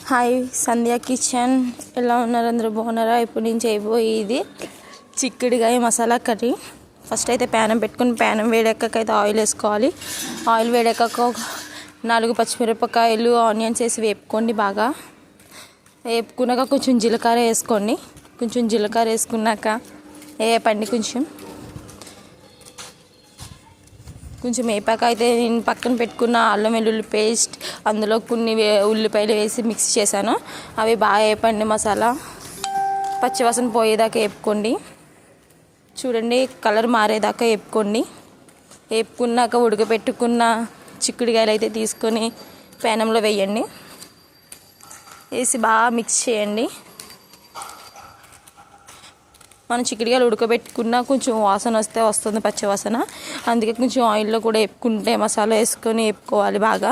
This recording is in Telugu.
హాయ్ సంధ్య కిచెన్, ఎలా ఉన్నారు? అందరూ బాగున్నారా? ఇప్పుడు నేను చేయబోయేది చిక్కుడుకాయ మసాలా కర్రీ. ఫస్ట్ అయితే ప్యానం పెట్టుకుని ప్యానం వేడెక్కాక అయితే ఆయిల్ వేసుకోవాలి. ఆయిల్ వేడెక్కాక 4 పచ్చిమిరపకాయలు, ఆనియన్స్ వేసి వేపుకోండి. బాగా వేపుకున్నాక కొంచెం జీలకర్ర వేసుకోండి. కొంచెం జీలకర్ర వేసుకున్నాక వేపండి. కొంచెం వేపాక అయితే నేను పక్కన పెట్టుకున్న అల్లం వెల్లుల్లి పేస్ట్, అందులో కొన్ని ఉల్లిపాయలు వేసి మిక్స్ చేశాను. అవి బాగా వేపండి. మసాలా పచ్చివాసన పోయేదాకా వేపుకోండి. చూడండి, కలర్ మారేదాకా వేపుకోండి. వేపుకున్నాక ఉడకపెట్టుకున్న చిక్కుడుకాయలు అయితే తీసుకొని ప్యానంలో వేయండి. వేసి బాగా మిక్స్ చేయండి. మనం చిక్కుడుకాయలు ఉడకబెట్టుకున్నా కొంచెం వాసన వస్తుంది, పచ్చి వాసన. అందుకే కొంచెం ఆయిల్లో కూడా వేపుకుంటే మసాలా వేసుకొని వేపుకోవాలి బాగా.